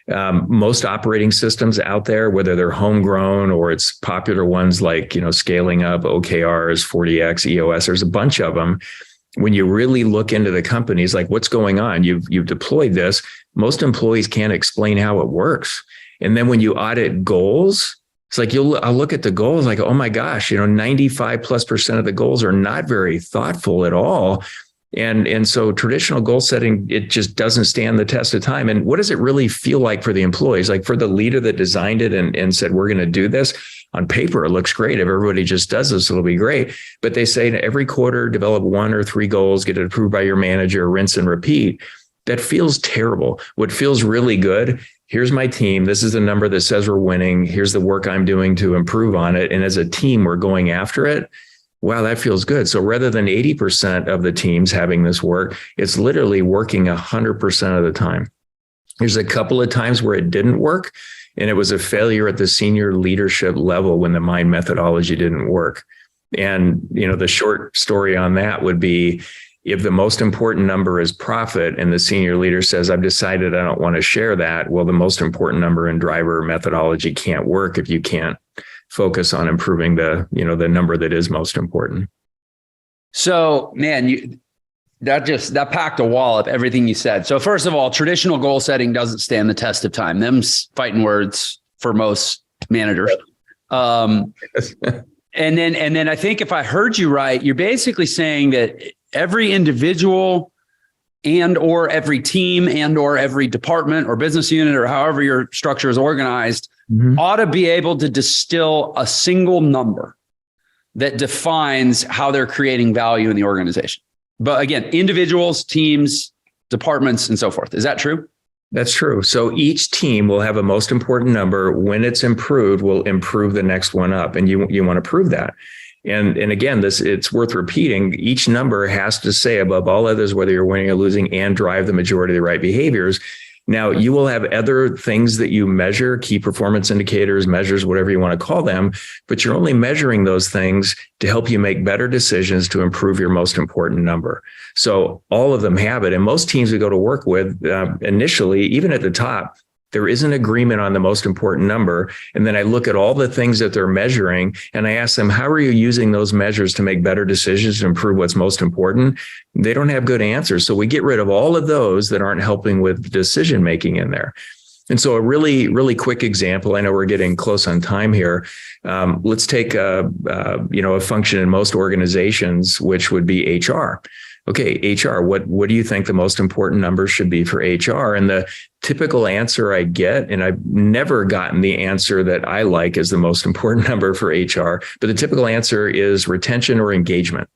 Most operating systems out there, whether they're homegrown or it's popular ones like, scaling up, OKRs, 40X, EOS, there's a bunch of them. When you really look into the companies, like what's going on, you've deployed this, most employees can't explain how it works. And then when you audit goals, it's like I'll look at the goals like, oh my gosh, 95+% of the goals are not very thoughtful at all. And so traditional goal setting, it just doesn't stand the test of time. And what does it really feel like for the employees? Like for the leader that designed it and said, we're going to do this, on paper, it looks great. If everybody just does this, it'll be great. But they say every quarter, develop 1 or 3 goals, get it approved by your manager, rinse and repeat. That feels terrible. What feels really good, here's my team. This is the number that says we're winning. Here's the work I'm doing to improve on it. And as a team, we're going after it. Wow, that feels good. So rather than 80% of the teams having this work, it's literally working 100% of the time. There's a couple of times where it didn't work, and it was a failure at the senior leadership level when the MIND methodology didn't work. And, the short story on that would be, if the most important number is profit and the senior leader says, I've decided I don't want to share that, well, the most important number in driver methodology can't work if you can't focus on improving the number that is most important. So, man, that packed a wallop, everything you said. So first of all, traditional goal setting doesn't stand the test of time. Them's fighting words for most managers. And then I think if I heard you right, you're basically saying that every individual and or every team and or every department or business unit or however your structure is organized ought to be able to distill a single number that defines how they're creating value in the organization. But again, individuals, teams, departments, and so forth. Is that true? That's true. So each team will have a most important number. When it's improved, will improve the next one up. And you want to prove that. And again, it's worth repeating. Each number has to say above all others, whether you're winning or losing, and drive the majority of the right behaviors. Now, you will have other things that you measure, key performance indicators, measures, whatever you want to call them, but you're only measuring those things to help you make better decisions to improve your most important number. So all of them have it. And most teams we go to work with initially, even at the top, there is an agreement on the most important number. And then I look at all the things that they're measuring and I ask them, how are you using those measures to make better decisions to improve what's most important? They don't have good answers. So we get rid of all of those that aren't helping with decision making in there. And so a really, really quick example, I know we're getting close on time here. Let's take a function in most organizations, which would be HR. Okay, HR, what do you think the most important numbers should be for HR? And the typical answer I get, and I've never gotten the answer that I like as the most important number for HR, but the typical answer is retention or engagement.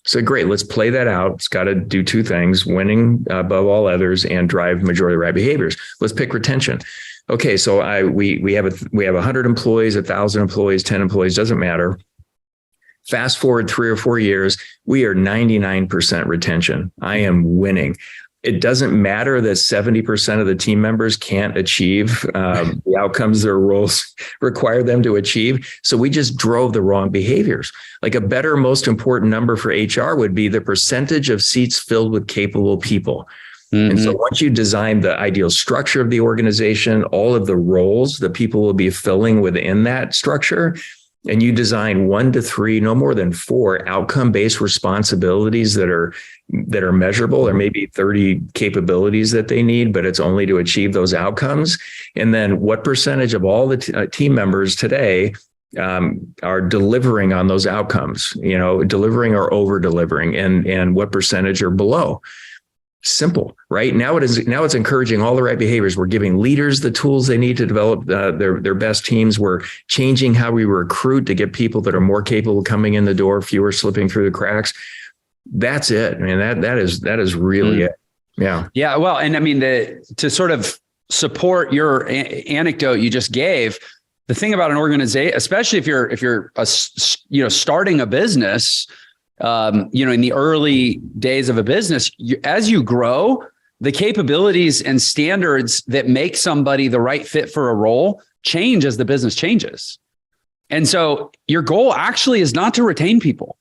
So great, let's play that out. It's got to do 2 things, winning above all others and drive majority of right behaviors. Let's pick retention. Okay, so we have 100 employees, 1,000 employees, 10 employees, doesn't matter. Fast forward 3 or 4 years, we are 99% retention. I am winning. It doesn't matter that 70% of the team members can't achieve the outcomes their roles require them to achieve. So we just drove the wrong behaviors. Like a better, most important number for HR would be the percentage of seats filled with capable people. And so once you design the ideal structure of the organization, all of the roles that people will be filling within that structure, and you design 1 to 3, no more than 4 outcome-based responsibilities that are measurable. There may be 30 capabilities that they need, but it's only to achieve those outcomes. And then what percentage of all the team members today are delivering on those outcomes, delivering or over delivering, and what percentage are below? Simple, right? Now it's encouraging all the right behaviors. We're giving leaders the tools they need to develop their best teams. We're changing how we recruit to get people that are more capable coming in the door, fewer slipping through the cracks. That's it. I mean, that is really it. Yeah. Yeah. Well, and I mean, to sort of support your anecdote you just gave, the thing about an organization, especially if you're starting a business, in the early days of a business, as you grow, the capabilities and standards that make somebody the right fit for a role change as the business changes. And so your goal actually is not to retain people.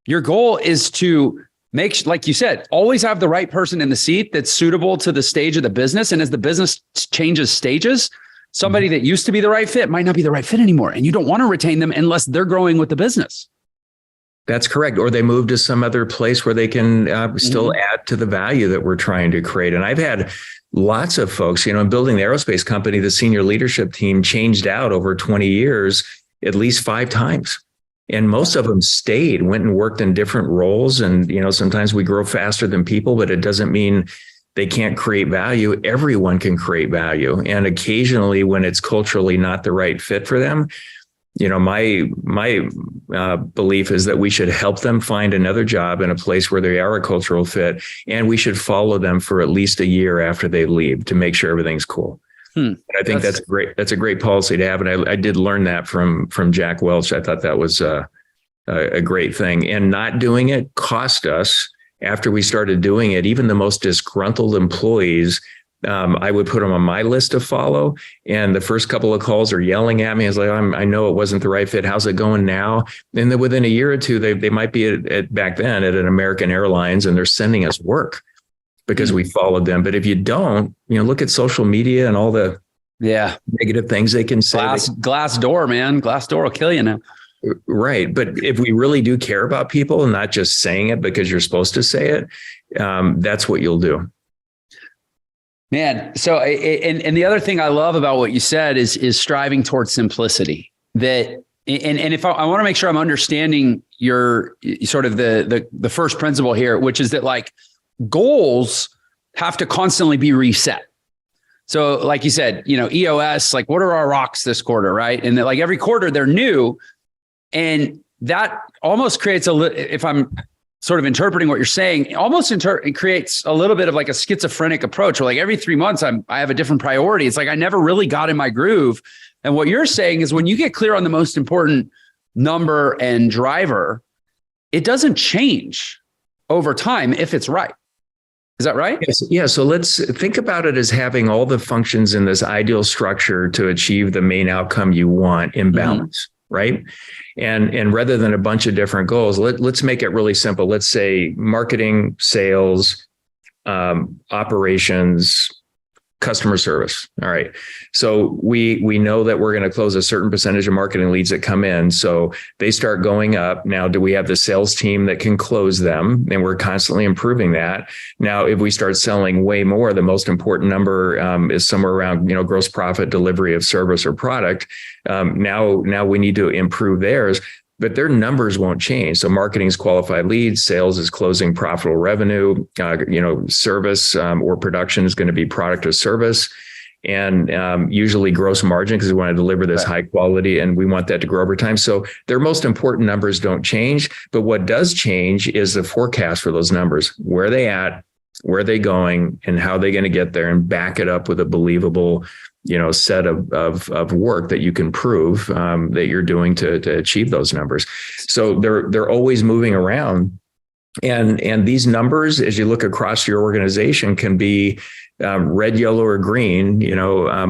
Your goal is to like you said, always have the right person in the seat that's suitable to the stage of the business. And as the business changes stages, somebody that used to be the right fit might not be the right fit anymore. And you don't want to retain them unless they're growing with the business. That's correct. Or they move to some other place where they can still add to the value that we're trying to create. And I've had lots of folks, in building the aerospace company, the senior leadership team changed out over 20 years, at least 5 times. And most of them stayed, went and worked in different roles. And, sometimes we grow faster than people, but it doesn't mean they can't create value. Everyone can create value. And occasionally when it's culturally not the right fit for them, my belief is that we should help them find another job in a place where they are a cultural fit. And we should follow them for at least a year after they leave to make sure everything's cool. And I think that's great. That's a great policy to have. And I did learn that from Jack Welch. I thought that was a great thing. And not doing it cost us, after we started doing it, even the most disgruntled employees, I would put them on my list to follow. And the first couple of calls are yelling at me. I was like, I know it wasn't the right fit. How's it going now? And then within a year or two, they might be back then at an American Airlines, and they're sending us work because we followed them. But if you don't, look at social media and all the negative things they can say. Glassdoor, man. Glassdoor will kill you now. Right. But if we really do care about people and not just saying it because you're supposed to say it, that's what you'll do. Man. So, and the other thing I love about what you said is striving towards simplicity. That, and if I want to make sure I'm understanding your sort of the first principle here, which is that like goals have to constantly be reset. So like you said, EOS, like what are our rocks this quarter, right? And that like every quarter they're new. And that almost creates if I'm sort of interpreting what you're saying, it creates a little bit of like a schizophrenic approach where like every 3 months I have a different priority. It's like I never really got in my groove. And what you're saying is when you get clear on the most important number and driver, it doesn't change over time if it's right. Is that right? Yes. Yeah. So let's think about it as having all the functions in this ideal structure to achieve the main outcome you want in balance. Right. And rather than a bunch of different goals, let's make it really simple. Let's say marketing, sales, operations, customer service. All right. So we know that we're going to close a certain percentage of marketing leads that come in. So they start going up. Now, do we have the sales team that can close them? And we're constantly improving that. Now, if we start selling way more, the most important number is somewhere around, gross profit delivery of service or product. Now we need to improve theirs. But their numbers won't change. So marketing is qualified leads, sales is closing profitable revenue, service or production is going to be product or service, and usually gross margin because we want to deliver this high quality and we want that to grow over time. So their most important numbers don't change. But what does change is the forecast for those numbers. Where are they at? Where are they going? And how are they going to get there? And back it up with a believable set of work that you can prove that you're doing to achieve those numbers. So they're always moving around. And these numbers, as you look across your organization, can be red, yellow, or green,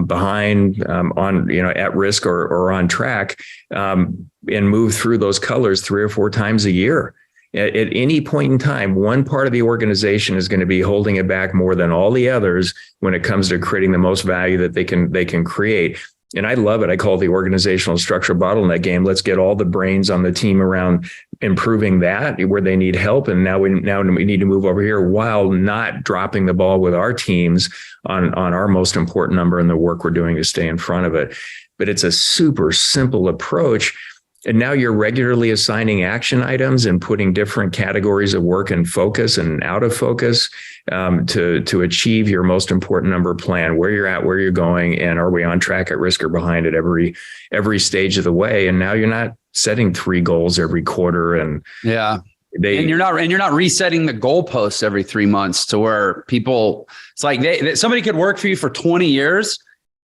behind, on, at risk or on track, and move through those colors 3 or 4 times a year. At any point in time, one part of the organization is going to be holding it back more than all the others when it comes to creating the most value that they can create. And I love it. I call it the organizational structural bottleneck game. Let's get all the brains on the team around improving that where they need help. And now we need to move over here while not dropping the ball with our teams on our most important number and the work we're doing to stay in front of it. But it's a super simple approach. And now you're regularly assigning action items and putting different categories of work in focus and out of focus to achieve your most important number plan, where you're at, where you're going, and are we on track, at risk, or behind at every stage of the way. And now you're not setting 3 goals every quarter, and you're not resetting the goalposts every 3 months to where people. It's like somebody could work for you for 20 years.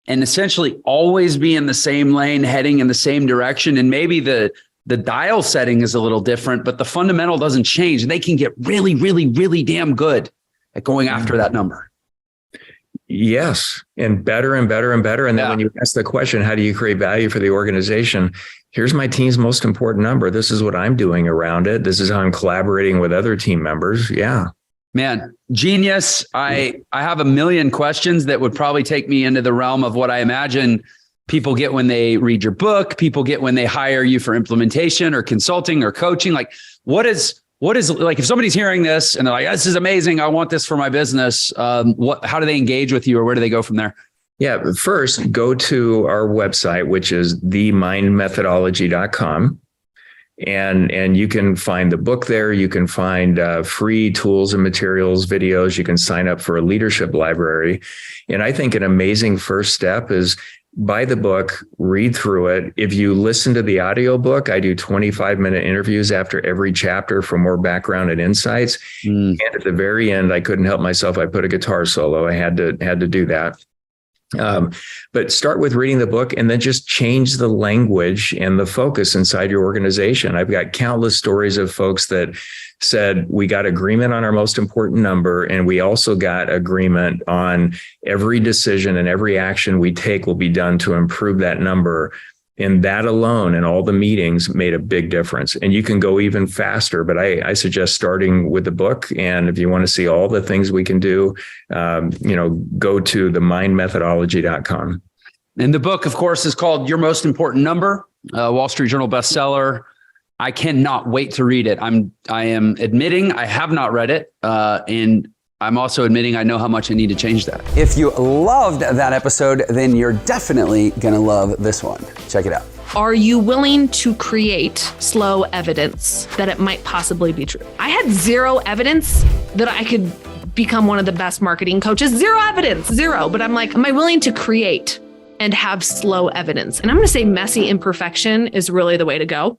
And essentially always be in the same lane, heading in the same direction. And maybe the dial setting is a little different, but the fundamental doesn't change. They can get really, really, really damn good at going after that number. Yes. And better and better and better. And then when you ask the question, how do you create value for the organization? here's my team's most important number. This is what I'm doing around it. This is how I'm collaborating with other team members. Yeah. Man, genius. I have a million questions that would probably take me into the realm of what I imagine people get when they read your book, people get when they hire you for implementation or consulting or coaching. Like, what is like, if somebody's hearing this and they're like, this is amazing, I want this for my business. How do they engage with you, or where do they go from there? Yeah. First, go to our website, which is themindmethodology.com. And you can find the book there. You can find free tools and materials, videos. You can sign up for a leadership library. And I think an amazing first step is buy the book, read through it. If you listen to the audiobook, I do 25-minute interviews after every chapter for more background and insights. And at the very end, I couldn't help myself. I put a guitar solo. I had to do that. But start with reading the book and then just change the language and the focus inside your organization. I've got countless stories of folks that said, we got agreement on our most important number, and we also got agreement on every decision and every action we take will be done to improve that number. And that alone and all the meetings made a big difference. And you can go even faster, but I suggest starting with the book. And if you want to see all the things we can do, go to themindmethodology.com. And the book, of course, is called Your Most Important Number, Wall Street Journal bestseller. I cannot wait to read it. I am admitting I have not read it, and I'm also admitting I know how much I need to change that. If you loved that episode, then you're definitely going to love this one. Check it out. Are you willing to create slow evidence that it might possibly be true? I had zero evidence that I could become one of the best marketing coaches. Zero evidence, zero. But I'm like, am I willing to create and have slow evidence? And I'm going to say messy imperfection is really the way to go.